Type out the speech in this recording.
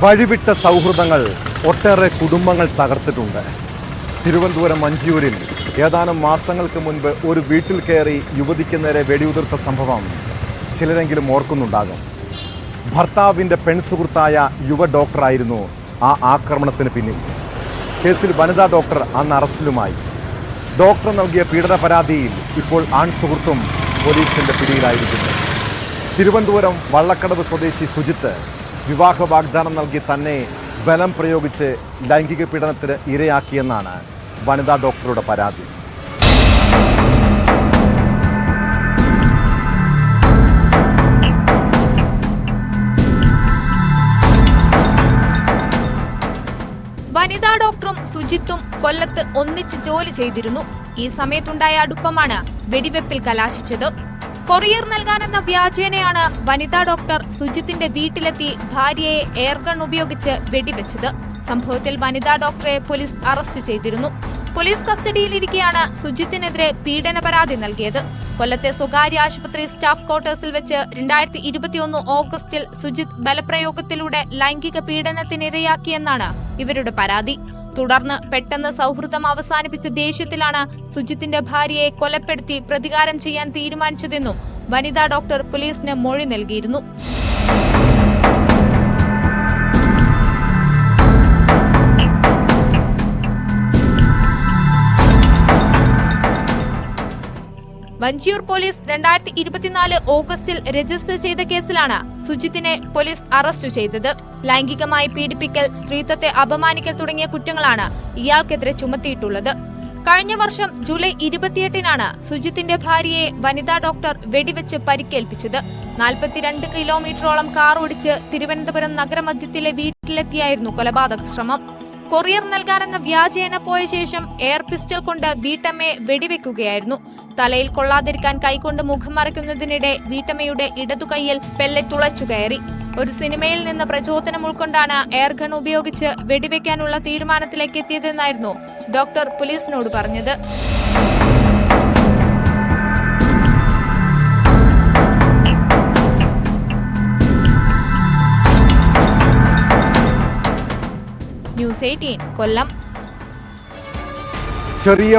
വഴിവിട്ട സൗഹൃദങ്ങൾ ഒട്ടേറെ കുടുംബങ്ങൾ തകർത്തിട്ടുണ്ട്. തിരുവനന്തപുരം മഞ്ചിയൂരിൽ ഏതാനും മാസങ്ങൾക്ക് മുൻപ് ഒരു വീട്ടിൽ കയറി യുവതിക്ക് നേരെ വെടിയുതിർത്ത സംഭവം ചിലരെങ്കിലും ഓർക്കുന്നുണ്ടാകും. ഭർത്താവിൻ്റെ പെൺസുഹൃത്തായ യുവ ഡോക്ടറായിരുന്നു ആ ആക്രമണത്തിന് പിന്നിൽ. കേസിൽ വനിതാ ഡോക്ടർ അന്ന് അറസ്റ്റിലുമായി. ഡോക്ടർ നൽകിയ പീഡന പരാതിയിൽ ഇപ്പോൾ ആൺ സുഹൃത്തും പോലീസിൻ്റെ പിടിയിലായിരിക്കുന്നു. തിരുവനന്തപുരം വള്ളക്കടവ് സ്വദേശി സുജിത്ത് വിവാഹ വാഗ്ദാനം നൽകി തന്നെ ബലം പ്രയോഗിച്ച് ലൈംഗിക പീഡനത്തിന് ഇരയാക്കിയെന്നാണ് വനിതാ ഡോക്ടറുടെ പരാതി. വനിതാ ഡോക്ടറും സുജിത്തും കൊല്ലത്ത് ഒന്നിച്ച് ജോലി ചെയ്തിരുന്നു. ഈ സമയത്തുണ്ടായ അടുപ്പമാണ് വെടിവെപ്പിൽ കലാശിച്ചത്. കൊറിയർ നൽകാനെന്ന വ്യാജേനയാണ് വനിതാ ഡോക്ടർ സുജിത്തിന്റെ വീട്ടിലെത്തി ഭാര്യയെ എയർഗൺ ഉപയോഗിച്ച് വെടിവെച്ചത്. സംഭവത്തിൽ വനിതാ ഡോക്ടറെ പോലീസ് അറസ്റ്റ് ചെയ്തിരുന്നു. പോലീസ് കസ്റ്റഡിയിലിരിക്കെയാണ് സുജിത്തിനെതിരെ പീഡന പരാതി നൽകിയത്. കൊല്ലത്തെ സ്വകാര്യ ആശുപത്രി സ്റ്റാഫ് ക്വാർട്ടേഴ്സിൽ വെച്ച് 2021 ഓഗസ്റ്റിൽ സുജിത്ത് ബലപ്രയോഗത്തിലൂടെ ലൈംഗിക പീഡനത്തിനിരയാക്കിയെന്നാണ് ഇവരുടെ പരാതി. തുടർന്ന് പെട്ടെന്ന് സൗഹൃദം അവസാനിപ്പിച്ച ദേഷ്യത്തിലാണ് സുജിത്തിന്റെ ഭാര്യയെ കൊലപ്പെടുത്തി പ്രതികാരം ചെയ്യാൻ തീരുമാനിച്ചതെന്നും വനിതാ ഡോക്ടർ പോലീസിന് മൊഴി നൽകിയിരുന്നു. മഞ്ചിയൂർ പോലീസ് 2024 ഓഗസ്റ്റിൽ രജിസ്റ്റർ ചെയ്ത കേസിലാണ് സുജിത്തിനെ പോലീസ് അറസ്റ്റ് ചെയ്തത്. ലൈംഗികമായി പീഡിപ്പിക്കൽ, സ്ത്രീത്വത്തെ അപമാനിക്കൽ തുടങ്ങിയ കുറ്റങ്ങളാണ് ഇയാൾക്കെതിരെ ചുമത്തിയിട്ടുള്ളത്. കഴിഞ്ഞ വർഷം ജൂലൈ 28-നാണ് സുജിത്തിന്റെ ഭാര്യയെ വനിതാ ഡോക്ടർ വെടിവെച്ച് പരിക്കേൽപ്പിച്ചത്. 42 കിലോമീറ്ററോളം കാർ ഓടിച്ച് തിരുവനന്തപുരം നഗരമധ്യത്തിലെ വീട്ടിലെത്തിയായിരുന്നു കൊലപാതക ശ്രമം. കൊറിയർ നൽകാനെന്ന വ്യാജേന പോയ ശേഷം എയർ പിസ്റ്റൾ കൊണ്ട് വീട്ടമ്മയെ വെടിവെക്കുകയായിരുന്നു. തലയിൽ കൊള്ളാതിരിക്കാൻ കൈകൊണ്ട് മുഖം മറയ്ക്കുന്നതിനിടെ വീട്ടമ്മയുടെ ഇടതുകൈയിൽ പെല്ലറ്റ് തുളച്ചു കയറി. ഒരു സിനിമയിൽ നിന്ന് പ്രചോദനം ഉൾക്കൊണ്ടാണ് എയർഗൺ ഉപയോഗിച്ച് വെടിവെക്കാനുള്ള തീരുമാനത്തിലേക്ക് എത്തിയതെന്നായിരുന്നു ഡോക്ടർ പോലീസിനോട് പറഞ്ഞത്. ന്യൂസ് 18 കൊല്ലം. ചെറിയ